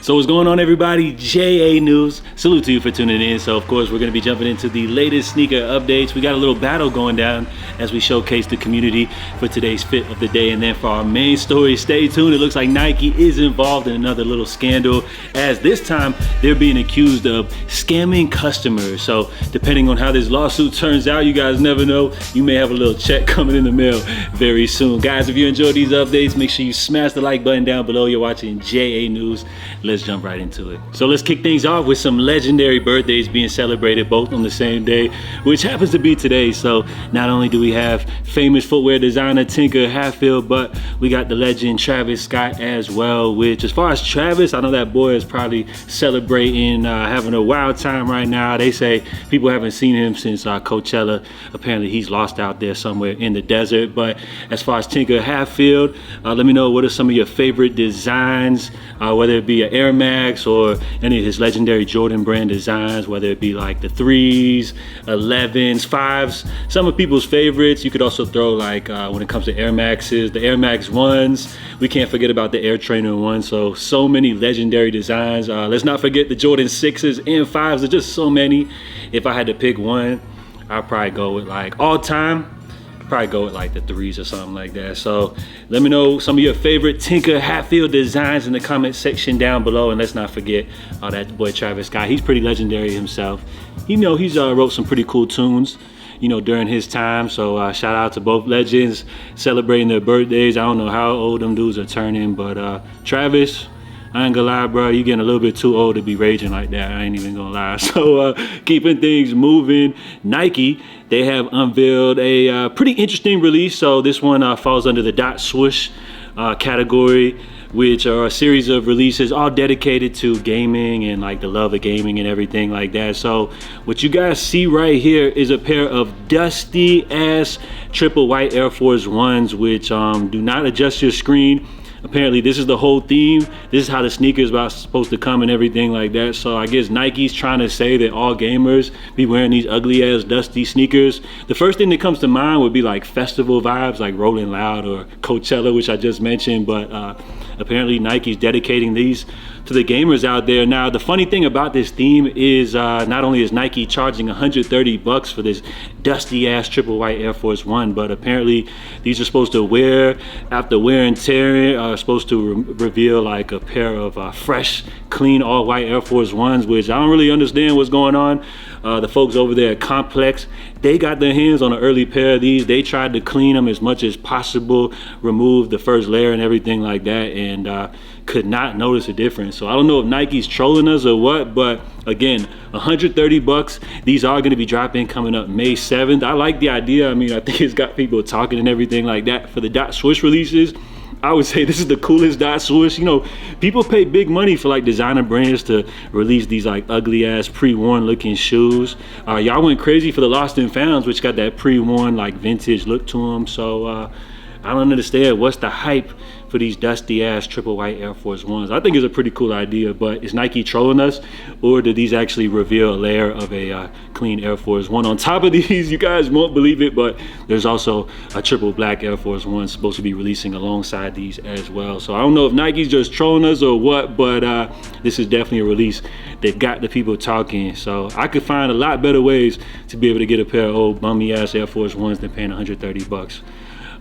So what's going on, everybody? JA News. Salute to you for tuning in. So of course we're going to be jumping into the latest sneaker updates. We got a little battle going down as we showcase the community for today's fit of the day. And then for our main story, stay tuned. It looks like Nike is involved in another little scandal, as this time they're being accused of scamming customers. So depending on how this lawsuit turns out, you guys never know. You may have a little check coming in the mail very soon. Guys, if you enjoyed these updates, make sure you smash the like button down below. You're watching JA News. Let's jump right into it. So let's kick things off with some legendary birthdays being celebrated both on the same day, which happens to be today. So not only do we have famous footwear designer Tinker Hatfield, but we got the legend Travis Scott as well, which, as far as Travis, I know that boy is probably celebrating, having a wild time right now. They say people haven't seen him since Coachella. Apparently he's lost out there somewhere in the desert. But as far as Tinker Hatfield, let me know, what are some of your favorite designs, whether it be an Air Max or any of his legendary Jordan brand designs, whether it be like the 3s, 11s, 5s, some of people's favorites. You could also throw, like, when it comes to Air Maxes, the Air Max 1s. We can't forget about the Air Trainer 1. So many legendary designs. Let's not forget the Jordan 6s and 5s. There's just so many. If I had to pick one, I'd probably go with, like, all time, probably go with like the 3s or something like that. So let me know some of your favorite Tinker Hatfield designs in the comment section down below. And let's not forget that boy Travis Scott. He's pretty legendary himself. He's wrote some pretty cool tunes, during his time. So shout out to both legends celebrating their birthdays. I don't know how old them dudes are turning, but Travis, I ain't gonna lie, bro, you getting a little bit too old to be raging like that. I ain't even gonna lie. So keeping things moving, Nike, they have unveiled a pretty interesting release. So this one falls under the dot swoosh category, which are a series of releases all dedicated to gaming and like the love of gaming and everything like that. So what you guys see right here is a pair of dusty ass triple white Air Force Ones, which do not adjust your screen. Apparently this is the whole theme. This is how the sneaker is supposed to come and everything like that. So I guess Nike's trying to say that all gamers be wearing these ugly ass dusty sneakers. The first thing that comes to mind would be like festival vibes, like Rolling Loud or Coachella, which I just mentioned. But apparently Nike's dedicating these to the gamers out there. Now the funny thing about this theme is not only is Nike charging $130 for this dusty ass triple white Air Force One, but apparently these are supposed to wear after wear and tear, are supposed to reveal like a pair of fresh, clean, all white Air Force Ones, which I don't really understand what's going on. The folks over there at Complex, they got their hands on an early pair of these. They tried to clean them as much as possible, remove the first layer and everything like that, and could not notice a difference. So I don't know if Nike's trolling us or what, but again, $130. These are going to be dropping coming up May 7th. I like the idea. I mean, I think it's got people talking and everything like that. For the dot swoosh releases, I would say this is the coolest dot swoosh. People pay big money for like designer brands to release these like ugly ass pre-worn looking shoes. Y'all went crazy for the Lost and Founds, which got that pre-worn like vintage look to them. So I don't understand what's the hype for these dusty ass triple white Air Force Ones. I think it's a pretty cool idea, but is Nike trolling us, or did these actually reveal a layer of a clean Air Force One on top of these? You guys won't believe it, but there's also a triple black Air Force One supposed to be releasing alongside these as well. So I don't know if Nike's just trolling us or what, but this is definitely a release that got the people talking. So I could find a lot better ways to be able to get a pair of old bummy ass Air Force Ones than paying $130.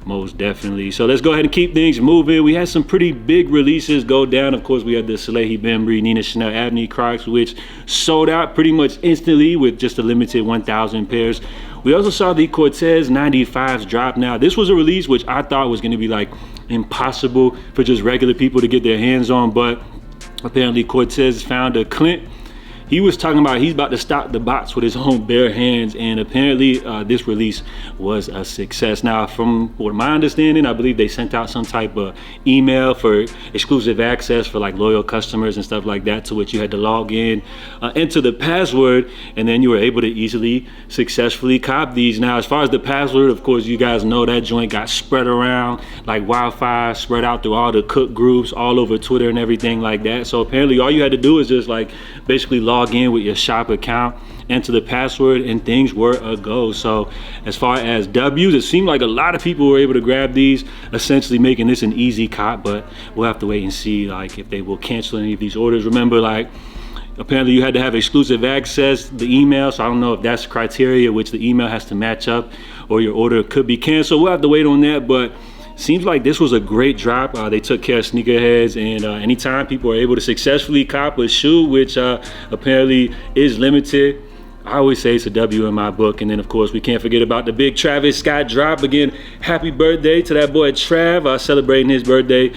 Most definitely. So let's go ahead and keep things moving. We had some pretty big releases go down. Of course, we had the Salehi Bembry Nina Chanel Abney Crocs, which sold out pretty much instantly with just a limited 1,000 pairs. We also saw the Cortez 95s drop. Now, this was a release which I thought was going to be like impossible for just regular people to get their hands on, but apparently Cortez founder Clint, he was talking about he's about to stop the bots with his own bare hands, and apparently this release was a success. Now, from what my understanding, I believe they sent out some type of email for exclusive access for like loyal customers and stuff like that, to which you had to log in, enter the password, and then you were able to easily, successfully cop these. Now, as far as the password, of course, you guys know that joint got spread around like wildfire, spread out through all the cook groups, all over Twitter and everything like that. So apparently all you had to do is just like basically log log in with your shop account, enter the password, and things were a go. So as far as W's, it seemed like a lot of people were able to grab these, essentially making this an easy cop, but we'll have to wait and see like if they will cancel any of these orders. Remember, like, apparently you had to have exclusive access, the email, so I don't know if that's criteria which the email has to match up or your order could be canceled. We'll have to wait on that, but seems like this was a great drop. They took care of sneakerheads, and anytime people are able to successfully cop a shoe, which apparently is limited, I always say it's a W in my book. And then of course we can't forget about the big Travis Scott drop. Again, happy birthday to that boy Trav, celebrating his birthday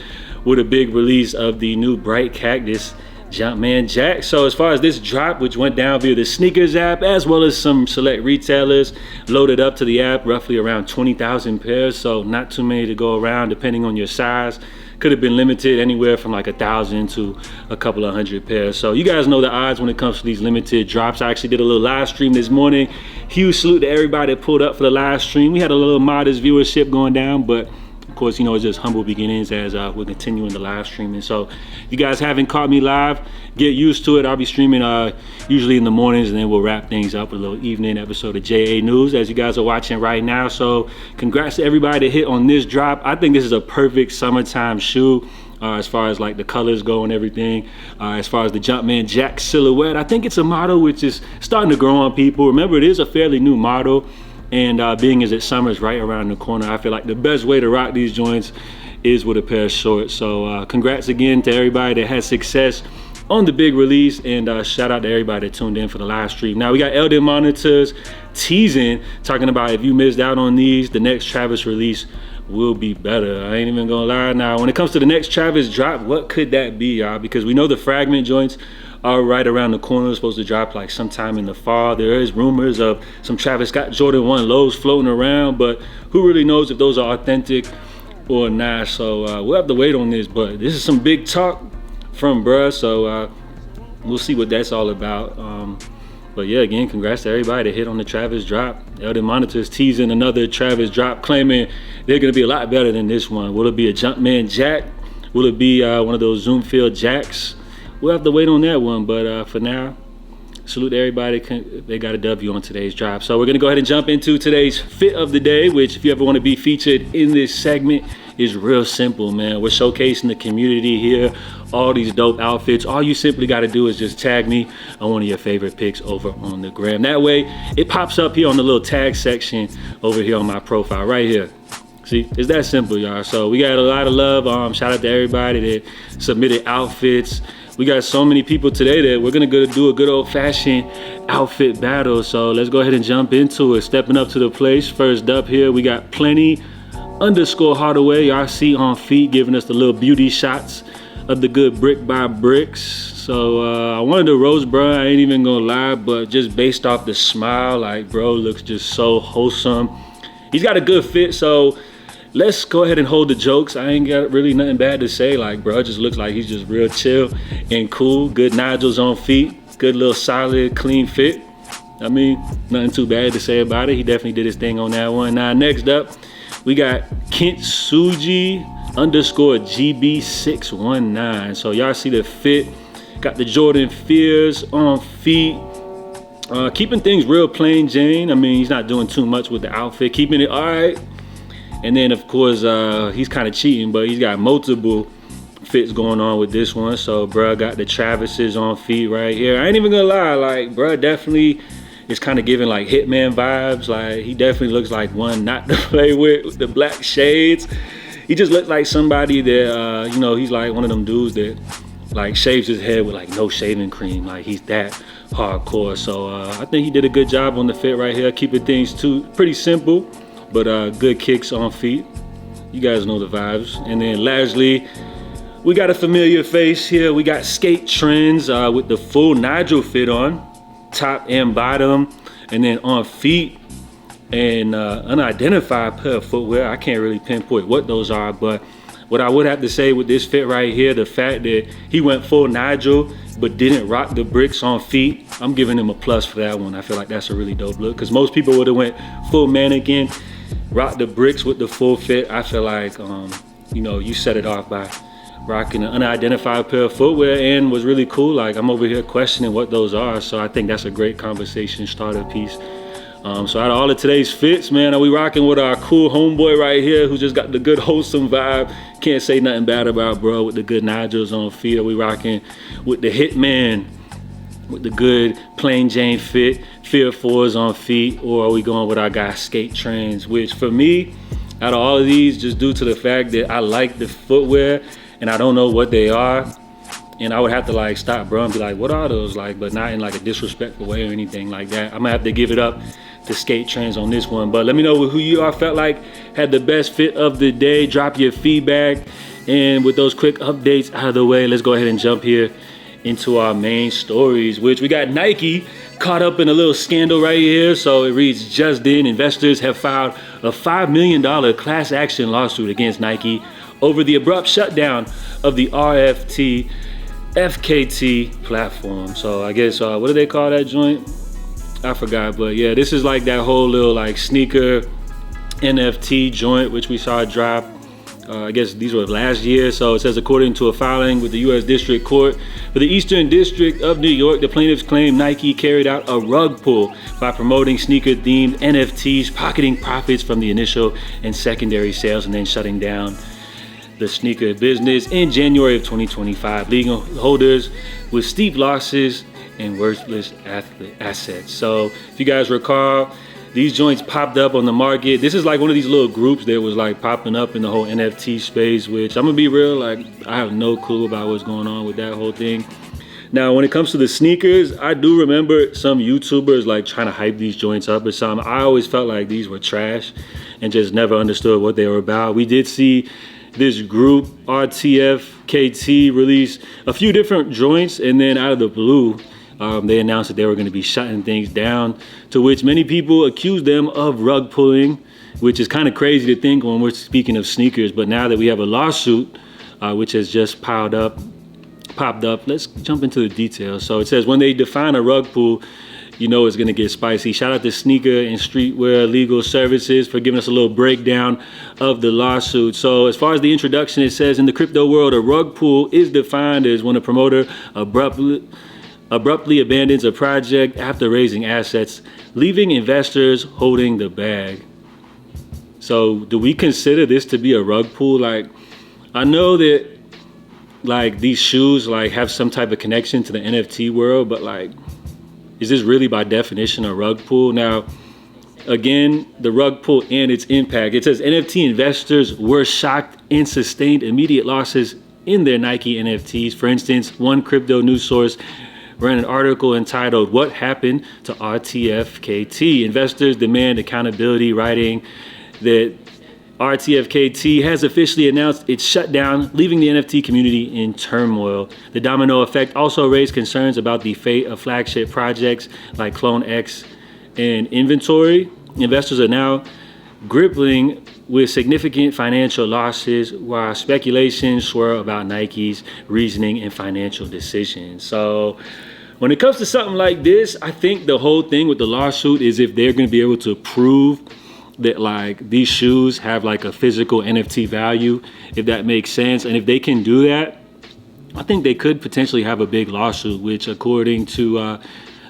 with a big release of the new Bright Cactus Jumpman Jack. So as far as this drop, which went down via the sneakers app as well as some select retailers, loaded up to the app roughly around 20,000 pairs, so not too many to go around depending on your size. Could have been limited anywhere from like 1,000 to a couple of hundred pairs. So you guys know the odds when it comes to these limited drops. I actually did a little live stream this morning. Huge salute to everybody that pulled up for the live stream. We had a little modest viewership going down, but of course, you know, it's just humble beginnings as we're continuing the live streaming. So if you guys haven't caught me live, get used to it. I'll be streaming usually in the mornings, and then we'll wrap things up with a little evening episode of JA News as you guys are watching right now. So congrats to everybody that hit on this drop. I think this is a perfect summertime shoe. As far as like the colors go and everything, as far as the Jumpman Jack silhouette, I think it's a model which is starting to grow on people. Remember, it is a fairly new model. And being as that summer's right around the corner, I feel like the best way to rock these joints is with a pair of shorts. So congrats again to everybody that had success on the big release, and shout out to everybody that tuned in for the live stream. Now we got Eldon Monitors teasing, talking about if you missed out on these, the next Travis release will be better. I ain't even gonna lie. Now when it comes to the next Travis drop, what could that be, y'all? Because we know the fragment joints are right around the corner, supposed to drop like sometime in the fall. There is rumors of some Travis Scott Jordan 1 lows floating around, but who really knows if those are authentic or not. So we'll have to wait on this, but this is some big talk from bruh, so we'll see what that's all about. But yeah, again, congrats to everybody that hit on the Travis drop. Eldon Monitors teasing another Travis drop, claiming they're gonna be a lot better than this one. Will it be a Jumpman Jack? Will it be one of those zoom field jacks? We'll have to wait on that one, but for now, salute to everybody. They got a W on today's drop. So we're gonna go ahead and jump into today's fit of the day, which if you ever wanna be featured in this segment, is real simple, man. We're showcasing the community here, all these dope outfits. All you simply gotta do is just tag me on one of your favorite pics over on the gram. That way, it pops up here on the little tag section over here on my profile, right here. See, it's that simple, y'all. So we got a lot of love. Shout out to everybody that submitted outfits. We got so many people today that we're gonna go do a good old-fashioned outfit battle. So let's go ahead and jump into it. Stepping up to the place, first up here, we got Plenty_Hardaway, y'all see on feet, giving us the little beauty shots of the good brick by bricks. So I wanted to roast bro, I ain't even gonna lie, but just based off the smile, like bro looks just so wholesome. He's got a good fit, so let's go ahead and hold the jokes. I ain't got really nothing bad to say. Like, bro, just looks like he's just real chill and cool. Good nodules on feet. Good little solid, clean fit. I mean, nothing too bad to say about it. He definitely did his thing on that one. Now, next up, we got Kint Suji _GB619. So y'all see the fit. Got the Jordan Fears on feet. Keeping things real plain Jane. I mean, he's not doing too much with the outfit. Keeping it all right. And then of course, he's kind of cheating, but he's got multiple fits going on with this one. So bruh got the Travis's on feet right here. I ain't even gonna lie, like bruh definitely is kind of giving like Hitman vibes. Like he definitely looks like one not to play with the black shades. He just looks like somebody that, you know, he's like one of them dudes that like shaves his head with like no shaving cream. Like he's that hardcore. So I think he did a good job on the fit right here. Keeping things pretty simple, but good kicks on feet. You guys know the vibes. And then lastly, we got a familiar face here. We got Skate Trends with the full Nigel fit on, top and bottom, and then on feet, and unidentified pair of footwear. I can't really pinpoint what those are, but what I would have to say with this fit right here, the fact that he went full Nigel but didn't rock the bricks on feet, I'm giving him a plus for that one. I feel like that's a really dope look, because most people would have went full mannequin, rock the bricks with the full fit. I feel like you know, you set it off by rocking an unidentified pair of footwear, and was really cool. Like, I'm over here questioning what those are, so I think that's a great conversation starter piece. So out of all of today's fits, man, are we rocking with our cool homeboy right here who just got the good wholesome vibe? Can't say nothing bad about bro with the good Nigels on feet. Are we rocking with the Hitman with the good plain Jane fit, Fear 4s on feet? Or are we going with our guy Skate Trends? Which for me, out of all of these, just due to the fact that I like the footwear and I don't know what they are, and I would have to like stop bro and be like, what are those? Like, but not in like a disrespectful way or anything like that. I'm gonna have to give it up to Skate Trends on this one. But let me know who you all felt like had the best fit of the day. Drop your feedback. And with those quick updates out of the way, let's go ahead and jump here into our main stories, which we got Nike caught up in a little scandal right here. So it reads, just then, investors have filed a $5 million class action lawsuit against Nike over the abrupt shutdown of the RFT FKT platform. So I guess, what do they call that joint? I forgot, but yeah, this is like that whole little like sneaker NFT joint, which we saw drop. I guess these were last year. So it says, according to a filing with the U.S. District Court for the Eastern District of New York, the plaintiffs claim Nike carried out a rug pull by promoting sneaker-themed NFTs, pocketing profits from the initial and secondary sales, and then shutting down the sneaker business in January of 2025, leaving holders with steep losses and worthless assets. So if you guys recall, these joints popped up on the market. This is like one of these little groups that was like popping up in the whole NFT space, which I'm gonna be real, like I have no clue about what's going on with that whole thing. Now, when it comes to the sneakers, I do remember some YouTubers like trying to hype these joints up or something. I always felt like these were trash and just never understood what they were about. We did see this group, RTFKT, release a few different joints, and then out of the blue, they announced that they were going to be shutting things down, to which many people accused them of rug pulling, which is kind of crazy to think when we're speaking of sneakers. But now that we have a lawsuit, which has just popped up, let's jump into the details. So it says, when they define a rug pull, you know it's going to get spicy. Shout out to Sneaker and Streetwear Legal Services for giving us a little breakdown of the lawsuit. So as far as the introduction, it says, in the crypto world, a rug pull is defined as when a promoter abruptly abandons a project after raising assets, leaving investors holding the bag. So do we consider this to be a rug pull? Like, I know that like these shoes like have some type of connection to the NFT world, but like, is this really by definition a rug pull? Now, again, the rug pull and its impact. It says NFT investors were shocked and sustained immediate losses in their Nike NFTs. For instance, one crypto news source ran an article entitled, "What Happened to RTFKT? Investors Demand Accountability," writing that RTFKT has officially announced its shutdown, leaving the NFT community in turmoil. The domino effect also raised concerns about the fate of flagship projects like Clone X and Inventory. Investors are now grappling with significant financial losses, while speculations swirl about Nike's reasoning and financial decisions. So when it comes to something like this, I think the whole thing with the lawsuit is if they're going to be able to prove that like these shoes have like a physical NFT value, if that makes sense. And if they can do that, I think they could potentially have a big lawsuit, which according to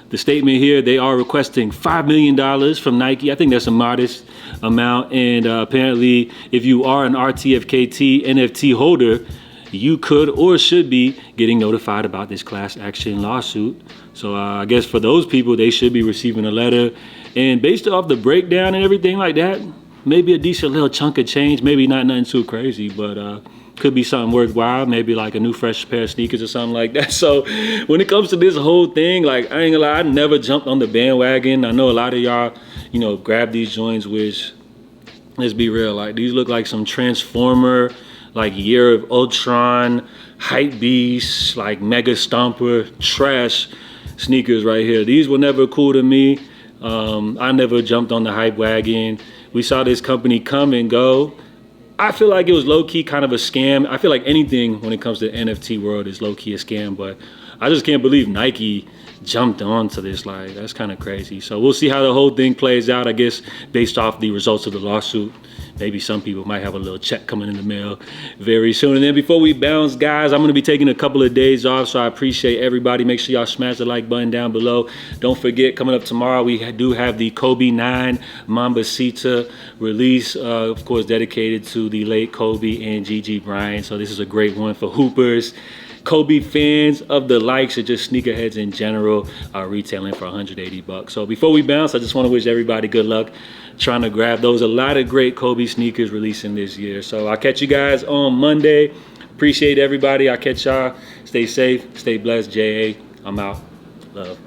the statement here, they are requesting $5 million from Nike. I think that's a modest amount. And apparently, if you are an RTFKT NFT holder, you could or should be getting notified about this class action lawsuit. So I guess for those people, they should be receiving a letter. And based off the breakdown and everything like that, maybe a decent little chunk of change, maybe not nothing too crazy, but could be something worthwhile, maybe like a new fresh pair of sneakers or something like that. So when it comes to this whole thing, like I ain't gonna lie, I never jumped on the bandwagon. I know a lot of y'all, you know, grab these joints, which, let's be real, like these look like some Transformer, like Year of Ultron, Hype Beast, like Mega Stomper, trash sneakers right here. These were never cool to me. I never jumped on the hype wagon. We saw this company come and go. I feel like it was low-key kind of a scam. I feel like anything when it comes to the NFT world is low-key a scam, but I just can't believe Nike jumped onto this. Like, that's kind of crazy. So we'll see how the whole thing plays out, I guess, based off the results of the lawsuit. maybe some people might have a little check coming in the mail very soon. And then before we bounce, guys, I'm going to be taking a couple of days off, so I appreciate everybody. Make sure y'all smash the like button down below. Don't forget, coming up tomorrow, we do have the Kobe 9 Mambacita release, of course, dedicated to the late Kobe and Gigi Bryant. So this is a great one for hoopers, Kobe fans of the likes, or just sneakerheads in general, retailing for 180 bucks. So before we bounce, I just want to wish everybody good luck trying to grab those. A lot of great Kobe sneakers releasing this year. So I'll catch you guys on Monday. Appreciate everybody. I'll catch y'all. Stay safe, stay blessed. JA, I'm out. Love.